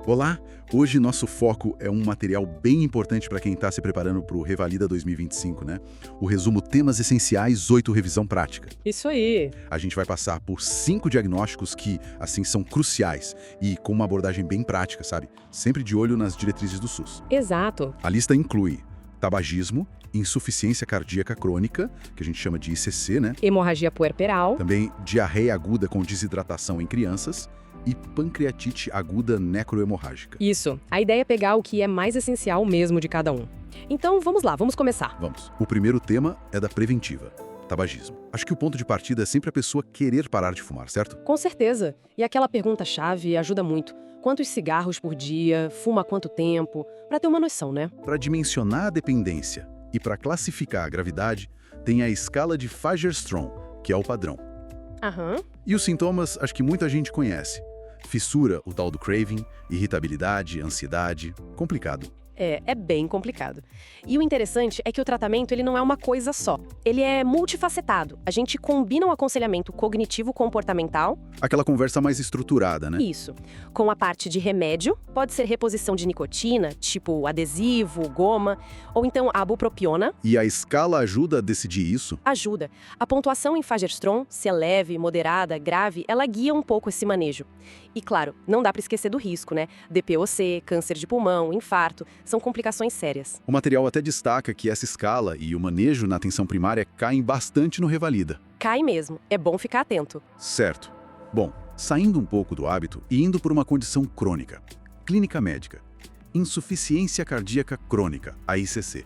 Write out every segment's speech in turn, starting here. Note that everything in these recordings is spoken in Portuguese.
Olá! Hoje nosso foco é um material bem importante para quem está se preparando para o Revalida 2025, né? O resumo Temas Essenciais 8 Revisão Prática. Isso aí. A gente vai passar por 5 diagnósticos que, assim, são cruciais e com uma abordagem bem prática, sabe? Sempre de olho nas diretrizes do SUS. Exato. A lista inclui tabagismo, insuficiência cardíaca crônica, que a gente chama de ICC, né? Hemorragia puerperal. Também diarreia aguda com desidratação em crianças e pancreatite aguda necrohemorrágica. Isso. A ideia é pegar o que é mais essencial mesmo de cada um. Então, vamos lá, vamos começar. Vamos. O primeiro tema é da preventiva, tabagismo. Acho que o ponto de partida é sempre a pessoa querer parar de fumar, certo? Com certeza. E aquela pergunta-chave ajuda muito. Quantos cigarros por dia? Fuma há quanto tempo? Pra ter uma noção, né? Para dimensionar a dependência e para classificar a gravidade, tem a escala de Fagerstrom, que é o padrão. Aham. E os sintomas, acho que muita gente conhece. Fissura, o tal do craving, irritabilidade, ansiedade, complicado. É bem complicado. E o interessante é que o tratamento ele não é uma coisa só. Ele é multifacetado. A gente combina um aconselhamento cognitivo-comportamental. Aquela conversa mais estruturada, né? Isso. Com a parte de remédio, pode ser reposição de nicotina, tipo adesivo, goma, ou então a bupropiona. E a escala ajuda a decidir isso? Ajuda. A pontuação em Fagerstrom, se é leve, moderada, grave, ela guia um pouco esse manejo. E claro, não dá para esquecer do risco, né? DPOC, câncer de pulmão, infarto, são complicações sérias. O material até destaca que essa escala e o manejo na atenção primária caem bastante no Revalida. Cai mesmo. É bom ficar atento. Certo. Bom, saindo um pouco do hábito e indo por uma condição crônica. Clínica médica. Insuficiência cardíaca crônica, a ICC.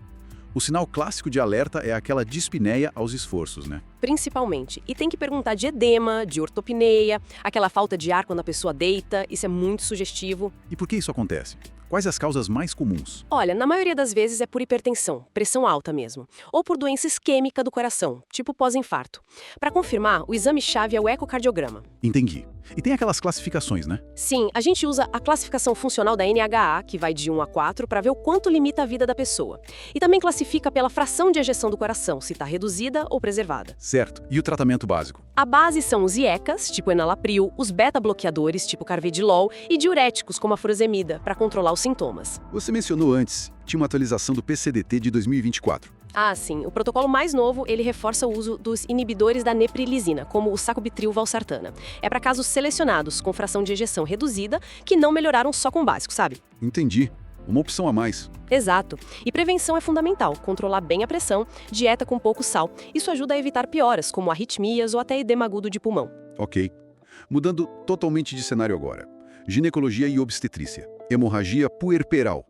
O sinal clássico de alerta é aquela dispneia aos esforços, né? Principalmente. E tem que perguntar de edema, de ortopneia, aquela falta de ar quando a pessoa deita, isso é muito sugestivo. E por que isso acontece? Quais as causas mais comuns? Olha, na maioria das vezes é por hipertensão, pressão alta mesmo, ou por doença isquêmica do coração, tipo pós-infarto. Para confirmar, o exame-chave é o ecocardiograma. Entendi. E tem aquelas classificações, né? Sim, a gente usa a classificação funcional da NHA, que vai de 1 a 4, para ver o quanto limita a vida da pessoa. E também classifica pela fração de ejeção do coração, se está reduzida ou preservada. Certo. E o tratamento básico? A base são os IECAs, tipo enalapril, os beta-bloqueadores, tipo carvedilol, e diuréticos, como a furosemida, para controlar os sintomas. Você mencionou antes, tinha uma atualização do PCDT de 2024. Ah, sim. O protocolo mais novo, ele reforça o uso dos inibidores da neprilisina, como o sacubitril/valsartana. É para casos selecionados, com fração de ejeção reduzida, que não melhoraram só com o básico, sabe? Entendi. Uma opção a mais. Exato. E prevenção é fundamental, controlar bem a pressão, dieta com pouco sal. Isso ajuda a evitar pioras, como arritmias ou até edema agudo de pulmão. Ok. Mudando totalmente de cenário agora. Ginecologia e obstetrícia. Hemorragia puerperal.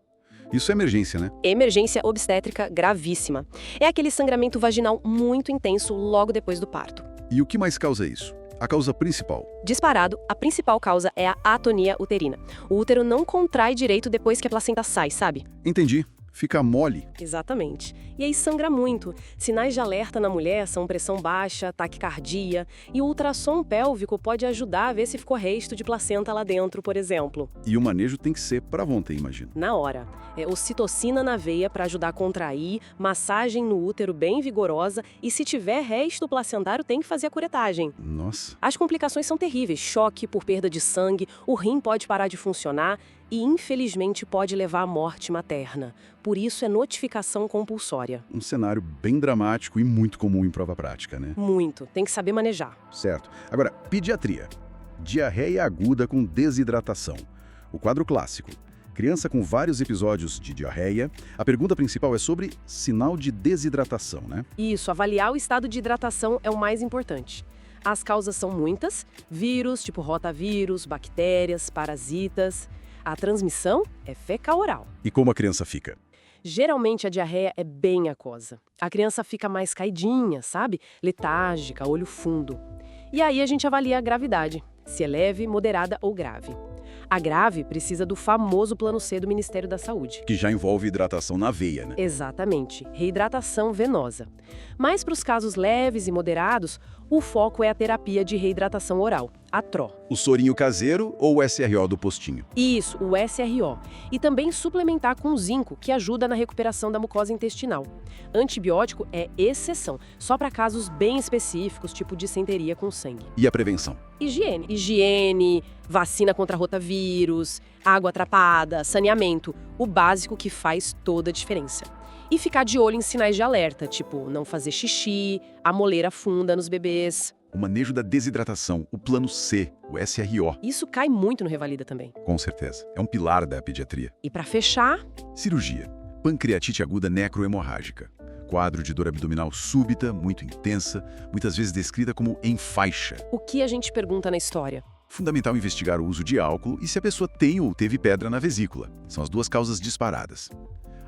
Isso é emergência, né? Emergência obstétrica gravíssima. É aquele sangramento vaginal muito intenso logo depois do parto. E o que mais causa isso? A causa principal. Disparado, a principal causa é a atonia uterina. O útero não contrai direito depois que a placenta sai, sabe? Entendi. Fica mole. Exatamente. E aí sangra muito. Sinais de alerta na mulher são pressão baixa, taquicardia, e o ultrassom pélvico pode ajudar a ver se ficou resto de placenta lá dentro, por exemplo. E o manejo tem que ser pra ontem, imagino. Na hora. Ocitocina na veia para ajudar a contrair, massagem no útero bem vigorosa, e se tiver resto placentário tem que fazer a curetagem. Nossa. As complicações são terríveis. Choque por perda de sangue, o rim pode parar de funcionar e, infelizmente, pode levar à morte materna. Por isso, é notificação compulsória. Um cenário bem dramático e muito comum em prova prática, né? Muito. Tem que saber manejar. Certo. Agora, pediatria. Diarreia aguda com desidratação. O quadro clássico. Criança com vários episódios de diarreia. A pergunta principal é sobre sinal de desidratação, né? Isso, avaliar o estado de hidratação é o mais importante. As causas são muitas. Vírus, tipo rotavírus, bactérias, parasitas. A transmissão é fecal-oral. E como a criança fica? Geralmente a diarreia é bem aquosa. A criança fica mais caidinha, sabe? Letárgica, olho fundo. E aí a gente avalia a gravidade, se é leve, moderada ou grave. A grave precisa do famoso Plano C do Ministério da Saúde. Que já envolve hidratação na veia, né? Exatamente, reidratação venosa. Mas para os casos leves e moderados, O foco é a terapia de reidratação oral, a TRO. O sorinho caseiro ou o SRO do postinho? Isso, o SRO. E também suplementar com zinco, que ajuda na recuperação da mucosa intestinal. Antibiótico é exceção, só para casos bem específicos, tipo dissenteria com sangue. E a prevenção? Higiene, vacina contra rotavírus, água atrapada, saneamento. O básico que faz toda a diferença. E ficar de olho em sinais de alerta, tipo não fazer xixi, a moleira funda nos bebês. O manejo da desidratação, o plano C, o SRO. Isso cai muito no Revalida também. Com certeza. É um pilar da pediatria. E para fechar, Cirurgia. Pancreatite aguda necrohemorrágica. Quadro de dor abdominal súbita, muito intensa, muitas vezes descrita como em faixa. o que a gente pergunta na história? Fundamental investigar o uso de álcool e se a pessoa tem ou teve pedra na vesícula. São as duas causas disparadas.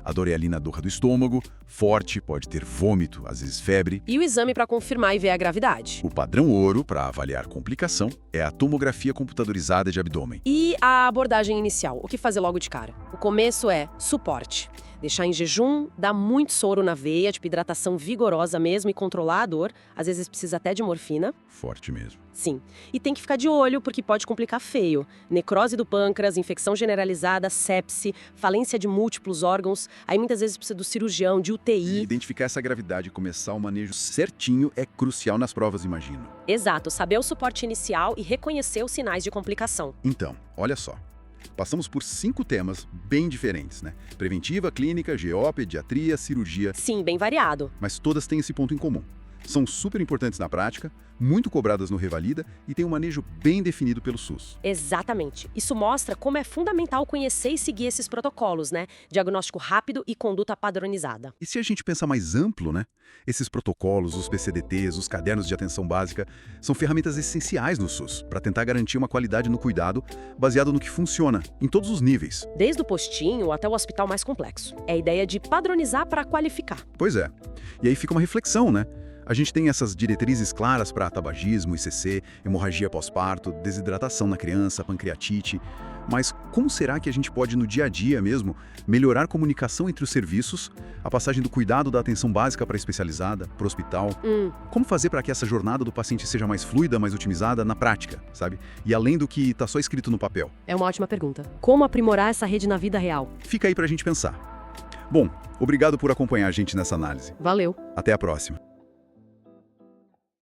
A dor é ali na dor do estômago, forte, pode ter vômito, às vezes febre. E o exame para confirmar e ver a gravidade? O padrão ouro para avaliar complicação é a tomografia computadorizada de abdômen. E a abordagem inicial? O que fazer logo de cara? O começo é suporte. Deixar em jejum, dar muito soro na veia, tipo hidratação vigorosa mesmo e controlar a dor. Às vezes precisa até de morfina. Forte mesmo. Sim. E tem que ficar de olho porque pode complicar feio. Necrose do pâncreas, infecção generalizada, sepse, falência de múltiplos órgãos. Aí muitas vezes precisa do cirurgião, de E UTI. identificar essa gravidade e começar o manejo certinho é crucial nas provas, imagino. Exato, saber o suporte inicial e reconhecer os sinais de complicação. Então, olha só. Passamos por 5 temas bem diferentes, né? Preventiva, clínica, GO, pediatria, cirurgia, Sim, bem variado. mas todas têm esse ponto em comum. São super importantes na prática, muito cobradas no Revalida e têm um manejo bem definido pelo SUS. Exatamente. Isso mostra como é fundamental conhecer e seguir esses protocolos, né? Diagnóstico rápido e conduta padronizada. E se a gente pensar mais amplo, né? Esses protocolos, os PCDTs, os cadernos de atenção básica, são ferramentas essenciais no SUS para tentar garantir uma qualidade no cuidado baseado no que funciona, em todos os níveis. Desde o postinho até o hospital mais complexo. É a ideia de padronizar para qualificar. Pois é. E aí fica uma reflexão, né? A gente tem essas diretrizes claras para tabagismo, ICC, hemorragia pós-parto, desidratação na criança, pancreatite. Mas como será que a gente pode, no dia a dia mesmo, melhorar a comunicação entre os serviços, a passagem do cuidado da atenção básica para a especializada, para o hospital? Como fazer para que essa jornada do paciente seja mais fluida, mais otimizada na prática, sabe? E além do que está só escrito no papel. É uma ótima pergunta. Como aprimorar essa rede na vida real? Fica aí para a gente pensar. Bom, obrigado por acompanhar a gente nessa análise. Valeu! Até a próxima.